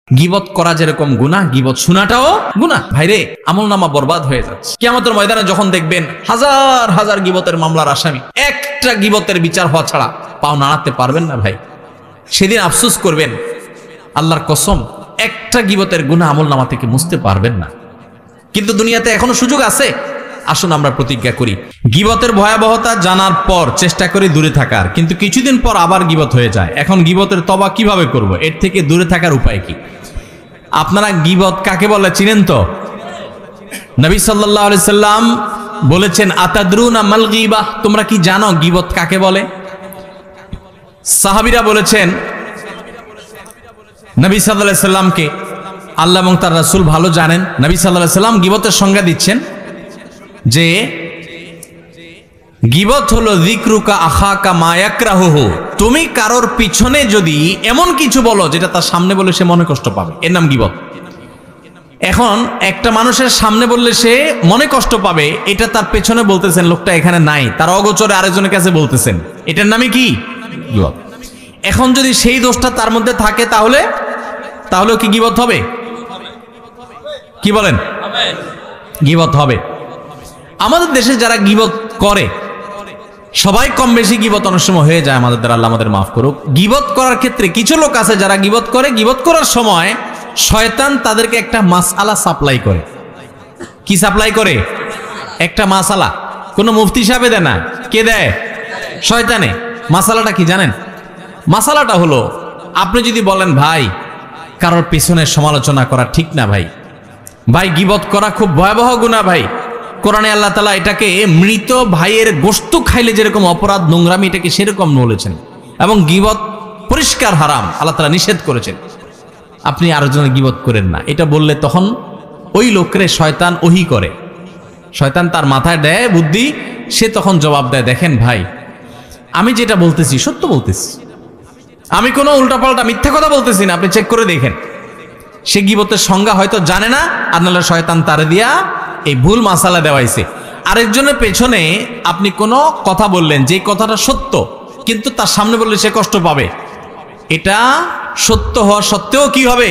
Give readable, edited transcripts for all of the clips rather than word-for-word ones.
গীবত করা যেরকম গুনাহ, গীবত শোনাটাও গুনাহ। ভাইরে, আমলনামা বরবাদ হয়ে যাচ্ছে। কিয়ামতের ময়দানে যখন দেখবেন হাজার হাজার গীবতের মামলার আসামি, একটা গীবতের বিচার হওয়া ছাড়া পাও নাড়াতে পারবেন না ভাই। সেদিন আফসোস করবেন, আল্লাহর কসম, একটা গীবতের গুনাহ আমলনামা থেকে মুছতে পারবেন না। কিন্তু দুনিয়াতে এখনো সুযোগ আছে। আসুন আমরা প্রতিজ্ঞা করি, গীবতের ভয়াবহতা জানার পর চেষ্টা করি দূরে থাকার, কিন্তু কিছুদিন পর আবার গীবত হয়ে যায়। এখন গীবতের তওবা কিভাবে করব? এর থেকে দূরে থাকার উপায় কি? আপনারা গীবত কাকে বলে চিনেন তো? নবী সাল্লাল্লাহু আলাইহি সাল্লাম বলেছেন, আতাদরুনা মাল গীবাহ, তোমরা কি জানো গীবত কাকে বলে? সাহাবীরা বলেছেন নবী সাল্লাল্লাহু আলাইহি সাল্লামকে, আল্লাহ এবং তার রাসূল ভালো জানেন। নবী সাল্লাল্লাহু আলাইহি সাল্লাম গীবতের সংজ্ঞা দিচ্ছেন যে গীবত হলো যিকরুকা আখাকা মা ইয়াকরাহুহু, তুমি কারোর পিছনে যদি এমন কিছু বলো যেটা তার সামনে বলে সে মনে কষ্ট পাবে, এর নাম গীবত। এখন একটা মানুষের সামনে বললে সে মনে কষ্ট পাবে, এটা তার পেছনে বলতেছেন, লোকটা এখানে নাই, তার অগোচরে আরেকজনের কাছে বলতেছেন, এটার নামই কি? গীবত। এখন যদি সেই দোষটা তার মধ্যে থাকে তাহলে কি গীবত হবে? কি বলেন? গীবত হবে। আমাদের দেশে যারা গীবত করে, সবাই কম বেশি গীবত অনেক সময় হয়ে যায় আমাদের দ্বারা, আল্লাহ আমাদের মাফ করুক। গীবত করার ক্ষেত্রে কিছু লোক আছে যারা গীবত করে, গীবত করার সময় শয়তান তাদেরকে একটা মাসআলা সাপ্লাই করে। কি সাপ্লাই করে? একটা মাসআলা। কোনো মুফতি সাহেবে দেয় না, কে দেয়? শয়তানে। মাসআলাটা কি জানেন? মাসআলাটা হলো, আপনি যদি বলেন ভাই কারোর পেছনে সমালোচনা করা ঠিক না ভাই, ভাই গীবত করা খুব ভয়াবহ গুনাহ ভাই, কোরআনে আল্লাহ তাআলা এটাকে মৃত ভাইয়ের গোশত খাইলে যেরকম অপরাধ, নোংরামি, এটাকে সেরকম বলেছেন, এবং গীবত পরিষ্কার হারাম, আল্লাহ তাআলা নিষেধ করেছেন। আপনি আরেকজনের গীবত করেন না, এটা বললে তখন ওই লোকরে শয়তান ওহী করে, শয়তান তার মাথায় দেয় বুদ্ধি, সে তখন জবাব দেয়, দেখেন ভাই আমি যেটা বলতেছি সত্য বলতেছি, আমি কোনো উল্টাপাল্টা মিথ্যা কথা বলতেছি না, আপনি চেক করে দেখেন। সে গীবতের সংজ্ঞা হয়তো জানে না, আর নাহলে শয়তান তারে দিয়া এই ভুল মাসালা দেওয়াইছে। আরেকজনের পেছনে আপনি কোনো কথা বললেন, যে কথাটা সত্য, কিন্তু তার সামনে বললে সে কষ্ট পাবে, এটা সত্য হওয়া সত্ত্বেও কি হবে?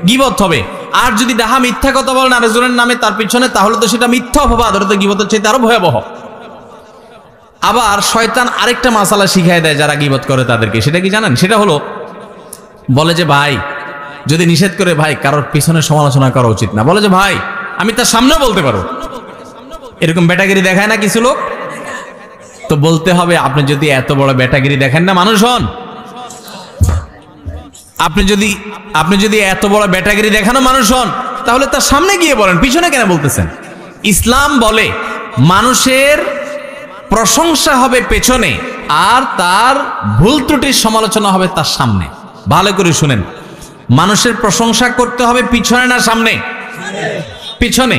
গীবত হবে। আর যদি ডাহা মিথ্যা কথা বলেন আরেকজনের নামে তার পিছনে, তাহলে তো সেটা মিথ্যা অপবাদ, ওটা তো গীবতের চাইতে আরো ভয়াবহ। আবার শয়তান আরেকটা মাসালা শিখায় দেয় যারা গীবত করে তাদেরকে, সেটা কি জানেন? সেটা হলো, বলে যে ভাই যদি নিষেধ করে ভাই কারোর পিছনে সমালোচনা করা উচিত না, বলে যে ভাই আমি তার সামনেও বলতে পারো। এরকম বেটাগিরি দেখায় না কিছু লোক? তো বলতে হবে, আপনি যদি এত বড় বেটাগিরি দেখেন না মানুষ হন, আপনি যদি এত বড় বেটাগিরি দেখানো মানুষ হন, তাহলে তার সামনে গিয়ে বলেন, পিছনে কেন বলতেছেন? ইসলাম বলে মানুষের প্রশংসা হবে পেছনে, আর তার ভুল ত্রুটির সমালোচনা হবে তার সামনে। ভালো করে শুনেন, মানুষের প্রশংসা করতে হবে পিছনে না সামনে? পিছনে।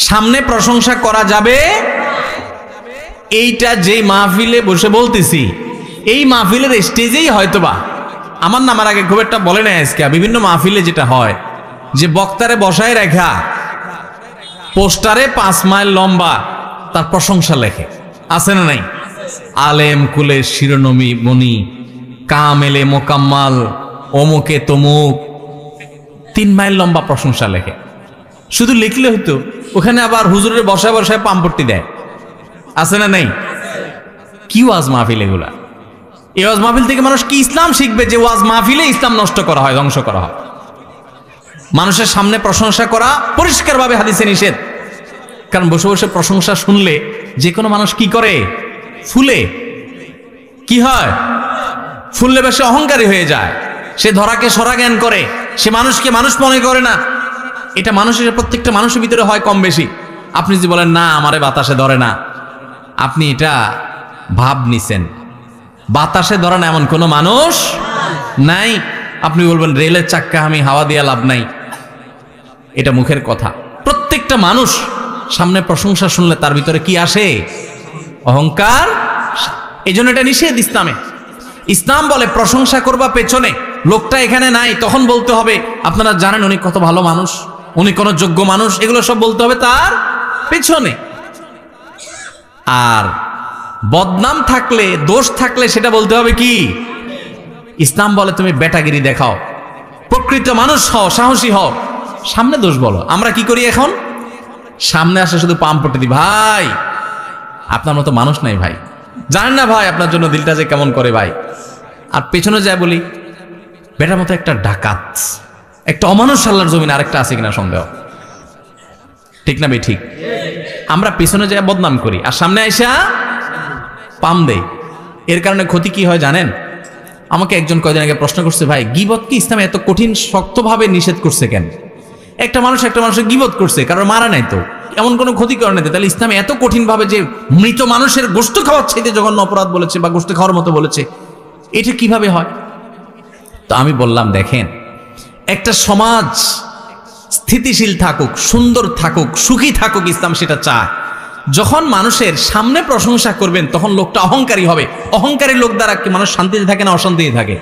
সামনে প্রশংসা করা যাবে? এইটা যেই মাহফিলে বসে বলতেছি, এই মাহফিলের স্টেজেই হয়তোবা, আমার নামার আগে খুব একটা বলে নাই আজকে, বিভিন্ন মাহফিলে যেটা হয় যে বক্তারে বসায় রেখা পোস্টারে 5 মাইল লম্বা তার প্রশংসা লেখে, আছে না নাই? আলেম কুলের শিরোনামী মনি, কামেলে মোকাম্মাল, অমুকে তমুক, 3 মাইল লম্বা প্রশংসা লেখে। শুধু লিখলে হতো, ওখানে আবার হুজুরের বসায় বসায় পাম্পট্টি দেয়, আছে না নাই? কি ওয়াজ মাহফিল এগুলা? এই ওয়াজ মাহফিল থেকে মানুষ কি ইসলাম শিখবে যে ওয়াজ মাহফিলে ইসলাম নষ্ট করা হয়, ধ্বংস করা হয়? মানুষের সামনে প্রশংসা করা পরিষ্কারভাবে হাদিসে নিষেধ। কারণ বসে বসে প্রশংসা শুনলে যে কোনো মানুষ কি করে? ফুলে। কি হয়? ফুললে বেশি অহংকারী হয়ে যায়, সে ধরাকে সরা জ্ঞান করে, সে মানুষকে মানুষ মনে করে না। এটা মানুষের, প্রত্যেকটা মানুষের ভিতরে হয় কম বেশি। আপনি যদি বলেন না আমারে বাতাসে ধরে না, আপনি এটা ভাব নিছেন। বাতাসে ধরে না এমন কোনো মানুষ নাই। আপনি বলবেন রেলের চাক্কা আমি হাওয়া দিয়া লাভ নাই, এটা মুখের কথা। প্রত্যেকটা মানুষ সামনে প্রশংসা শুনলে তার ভিতরে কি আসে? অহংকার। এই জন্য এটা নিষেধ ইসলামে। ইসলাম বলে প্রশংসা করবা পেছনে, লোকটা এখানে নাই, তখন বলতে হবে আপনারা জানেন উনি কত ভালো মানুষ, উনি কোন যোগ্য মানুষ, এগুলো সব বলতে হবে তার পেছনে। আর বদনাম থাকলে, দোষ থাকলে সেটা বলতে হবে কি? ইসলাম বলে তুমি বেটাগিরি দেখাও, প্রকৃত মানুষ হও, সাহসী হও, সামনে দোষ বলো। আমরা কি করি এখন? সামনে আসলে শুধু পাম পটে দিই, ভাই আপনার মতো মানুষ নাই ভাই, জানেন না ভাই আপনার জন্য দিলটা যে কেমন করে ভাই। আর পেছনে যায় বলি বেটার মতো একটা ডাকাত, একটা অমানুষ আল্লাহর জমিন আরেকটা আছে কিনা সন্দেহ, ঠিক না ভাই? ঠিক। আমরা পেছনে যায় বদনাম করি আর সামনে আইসা পাম দেই। এর কারণে ক্ষতি কি হয় জানেন? আমাকে একজন কয়েকদিন আগে প্রশ্ন করছে, ভাই গীবত কি ইসলামে এত কঠিন শক্তভাবে নিষেধ করছে কেন? একটা মানুষের গীবত করছে, কারণ মারা নাই তো, এমন কোনো ক্ষতি করে নাই, তাহলে ইসলামে এত কঠিন ভাবে যে মৃত মানুষের গোশত খাওয়ার চাইতে জঘন্য অপরাধ বলেছে বা গোশত খাওয়ার মতো বলেছে, এটা কিভাবে হয়? তো আমি বললাম, দেখেন, একটা সমাজ স্থিতিশীল থাকুক, সুন্দর থাকুক, সুখী থাকুক, ইসলাম সেটা চায়। যখন মানুষের সামনে প্রশংসা করবেন তখন লোকটা অহংকারী হবে। অহংকারী লোক দ্বারা কি মানুষ শান্তিতে থাকে না অশান্তিতে থাকে?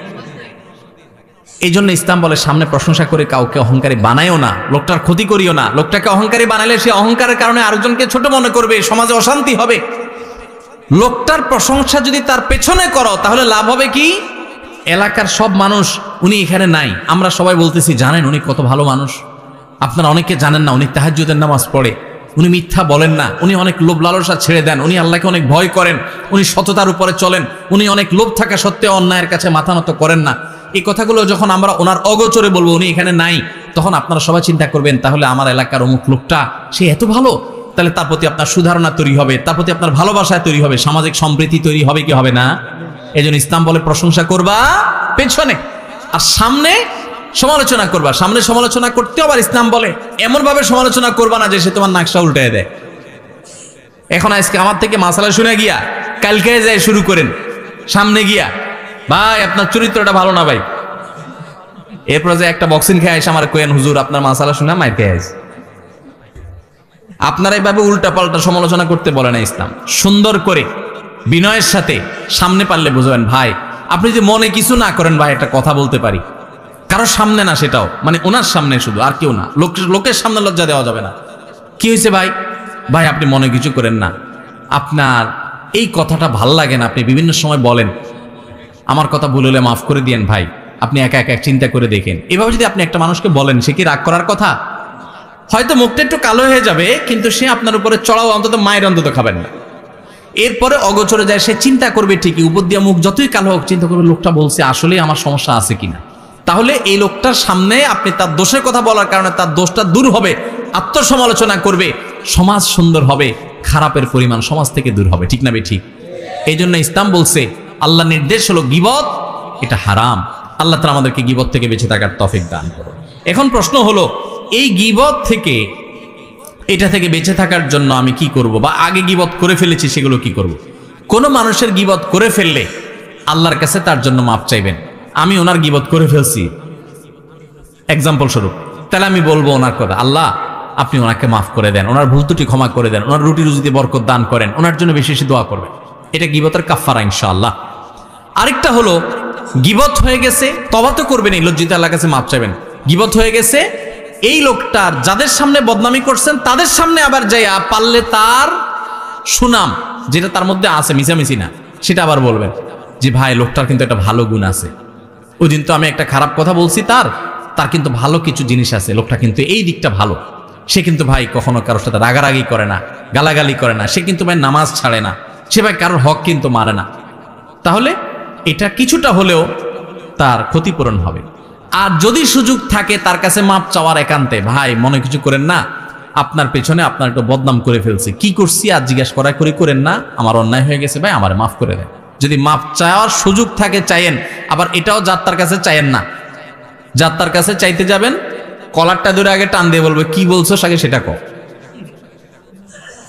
এই জন্য ইসলাম বলে সামনে প্রশংসা করে কাউকে অহংকারী বানায়ও না, লোকটার ক্ষতি করিও না। লোকটাকে অহংকারী বানালে সে অহংকারের কারণে আরেকজনকে ছোট মনে করবে, সমাজে অশান্তি হবে। লোকটার প্রশংসা যদি তার পেছনে করো তাহলে লাভ হবে কি? এলাকার সব মানুষ, উনি এখানে নাই, আমরা সবাই বলতেছি জানেন উনি কত ভালো মানুষ, আপনারা অনেকে জানেন না উনি তাহাজ্জুদের নামাজ পড়ে, উনি মিথ্যা বলেন না, উনি অনেক লোভ লালসা ছেড়ে দেন, উনি আল্লাহকে অনেক ভয় করেন, উনি সততার উপরে চলেন, উনি অনেক লোভ থাকা সত্ত্বেও অন্যায়ের কাছে মাথা নত করেন না। এই কথাগুলো যখন আমরা ওনার অগোচরে বলবো, উনি এখানে নাই, তখন আপনারা সবাই চিন্তা করবেন তাহলে আমার এলাকার অমুক লোকটা সে এত ভালো, তাহলে তার প্রতি আপনার সুধারণা তৈরি হবে, তার প্রতি আপনার ভালোবাসা তৈরি হবে, সামাজিক সম্প্রীতি তৈরি হবে কি হবে না? এই জন্য ইসলাম বলে প্রশংসা করবা পেছনে, আর সামনে সমালোচনা করবা। সামনে সমালোচনা করতে আবার ইসলাম বলে এমন ভাবে সমালোচনা করবা না যে সে তোমার নাকশা উল্টে দেয়। এখন আজকে আমার থেকে মাসালা শুনে গিয়া কালকে যায় শুরু করেন সামনে গিয়া, ভাই আপনার চরিত্রটা ভালো না ভাই, এরপর যে একটা বক্সিং খেয়ে আসে আমার কোয়েন হুজুর আপনার মাসালা শুনে মাইর খেয়ে আসে। আপনারা এইভাবে উল্টা পাল্টা সমালোচনা করতে বলে না ইসলাম। সুন্দর করে বিনয়ের সাথে সামনে পারলে বুঝবেন, ভাই আপনি যে মনে কিছু না করেন, ভাই একটা কথা বলতে পারি, কারোর সামনে না, সেটাও মানে ওনার সামনে শুধু, আর কেউ না, লোকের সামনে লজ্জা দেওয়া যাবে না। কি হয়েছে ভাই? ভাই আপনি মনে কিছু করেন না, আপনার এই কথাটা ভাল লাগে না, আপনি বিভিন্ন সময় বলেন, আমার কথা ভুল হলে মাফ করে দিয়েন ভাই, আপনি একা একা চিন্তা করে দেখেন। এভাবে যদি আপনি একটা মানুষকে বলেন, সে কি রাগ করার কথা? হয়তো মুখটা একটু কালো হয়ে যাবে, কিন্তু সে আপনার উপরে চড়াও অন্তত মায়ের অন্তত খাবেন না। এরপরে অগোচরে যায়, সে চিন্তা করবে ঠিকই, উপর দিয়ে মুখ যতই কালো হোক চিন্তা করবে লোকটা বলছে আসলেই আমার সমস্যা আছে কিনা। তাহলে এই লোকটার সামনে আপনি তার দোষের কথা বলার কারণে তার দোষটা দূর হবে, আত্মসমালোচনা করবে, সমাজ সুন্দর হবে, খারাপের পরিমাণ সমাজ থেকে দূর হবে, ঠিক না বে ঠিক? এই জন্য ইসলাম বলছে, আল্লাহ নির্দেশ হলো গীবত এটা হারাম। আল্লাহ তাআলা আমাদেরকে গীবত থেকে বেঁচে থাকার তৌফিক দান করুন। এখন প্রশ্ন হলো, এই গীবত থেকে, এটা থেকে বেঁচে থাকার জন্য আমি কি করব, বা আগে গীবত করে ফেলেছি সেগুলো কি করব? কোনো মানুষের গীবত করে ফেললে আল্লাহর কাছে তার জন্য মাপ চাইবেন। আমি ওনার গীবত করে ফেলছি এক্সাম্পল স্বরূপ, তাহলে আমি বলবো ওনার কথা, আল্লাহ আপনি ওনাকে মাফ করে দেন, ওনার ভুল ত্রুটি ক্ষমা করে দেন, ওনার রুটি রুজিতে বরকত দান করেন, ওনার জন্য বেশি বেশি দোয়া করবেন। এটা গীবতের কাফারা ইনশাআল্লাহ। আরেকটা হলো, গীবত হয়ে গেছে, তওবা তো করবেন, লজ্জিত আল্লাহর কাছে মাপ চাইবেন। গীবত হয়ে গেছে, এই লোকটার যাদের সামনে বদনামি করছেন তাদের সামনে আবার যাইয়া পারলে তার সুনাম যেটা তার মধ্যে আছে, মিছামিছি না, সেটা আবার বলবেন যে ভাই লোকটার কিন্তু একটা ভালো গুণ আছে, ওই দিন তো আমি একটা খারাপ কথা বলছি, তার কিন্তু ভালো কিছু জিনিস আছে, লোকটা কিন্তু এই দিকটা ভালো, সে কিন্তু ভাই কখনো কারোর সাথে রাগারাগি করে না, গালাগালি করে না, সে কিন্তু ভাই নামাজ ছাড়ে না, সে ভাই কারোর হক কিন্তু মারে না। তাহলে এটা কিছুটা হলেও তার ক্ষতিপূরণ হবে। আর যদি সুযোগ থাকে তার কাছে মাপ চাওয়ার একান্তে, ভাই মনে কিছু করেন না, আপনার পেছনে আপনার একটু বদনাম করে ফেলছি, কি করছি আর জিজ্ঞাসা করি করেন না, আমার অন্যায় হয়ে গেছে ভাই, আমার মাফ করে দেন। যদি মাপ চাওয়ার সুযোগ থাকে চাইেন। আবার এটাও যার তার কাছে চাইেন না, যার তার কাছে চাইতে যাবেন কলারটা ধরে আগে টান দিয়ে বলবে কি বলছো আগে সেটা কও,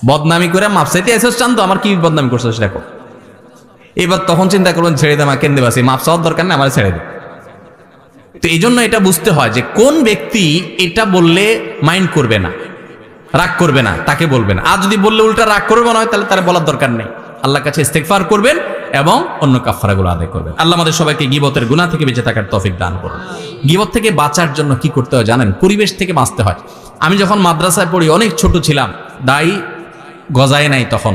বদনামি করে মাপ চাইতে এসেছ, চান তো আমার কি বদনামি করছো সেটা কও। এবার তখন চিন্তা করবেন ছেড়ে দে, আমার কেন্দ্রে বাসি, মাপ চাওয়ার দরকার নেই, আমার ছেড়ে দে। তো এই জন্য এটা বুঝতে হয় যে কোন ব্যক্তি এটা বললে মাইন্ড করবে না, রাগ করবে না, তাকে বলবেন। আর যদি বললে উল্টা রাগ করবে না হয়, তাহলে তার বলার দরকার নেই, আল্লাহর কাছে ইস্তেগফার করবেন এবং অন্য কাফারাগুলো আদায় করবেন। আল্লাহ আমাদের সবাইকে গীবতের গুনাহ থেকে বেঁচে থাকার তৌফিক দান করুন। গীবত থেকে বাঁচার জন্য কি করতে হয় জানেন? পরিবেশ থেকে বাঁচতে হয়। আমি যখন মাদ্রাসায় পড়ি, অনেক ছোট ছিলাম, দাড়ি গজায় নাই তখন,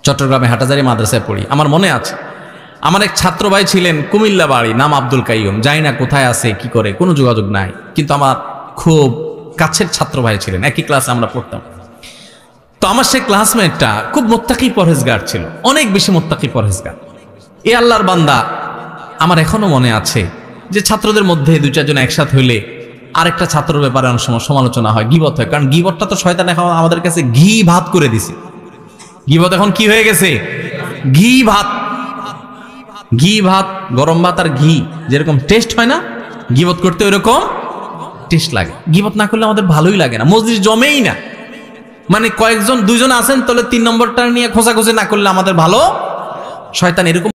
চট্টগ্রামে হাটাজারি মাদ্রাসায় পড়ি, আমার মনে আছে আমার এক ছাত্র ভাই ছিলেন, কুমিল্লা বাড়ি, নাম আব্দুল কাইয়ুম। জানি না কোথায় আছে, কি করে, কোনো যোগাযোগ নাই, কিন্তু আমার খুব কাছের ছাত্র ভাই ছিলেন, একই ক্লাসে আমরা পড়তাম। তো আমার সে ক্লাসমেটটা খুব মোত্তাকি পরহেজগার ছিল, অনেক বেশি মোত্তাকি পরহেজগার। এ আল্লাহর বান্দা, আমার এখনো মনে আছে যে ছাত্রদের মধ্যে 2-4 জন একসাথে হইলে আরেকটা ছাত্রের ব্যাপারে অনেক সময় সমালোচনা হয়, গীবত হয়। কারণ গীবতটা তো শয়তান এখন আমাদের কাছে ঘি ভাত করে দিছে। গীবত এখন কি হয়ে গেছে? ঘি ভাত। ঘি ভাত, গরম ভাত আর ঘি যেরকম টেস্ট হয় না, গীবত করতে ওইরকম টেস্ট লাগে। গীবত না করলে আমাদের ভালোই লাগে না, মজলিস জমেই না। মানে কয়েকজন 2 জন আছেন, তাহলে 3 নম্বরটা নিয়ে খোঁজাখুঁজি না করলে আমাদের ভালো। শয়তান এরকম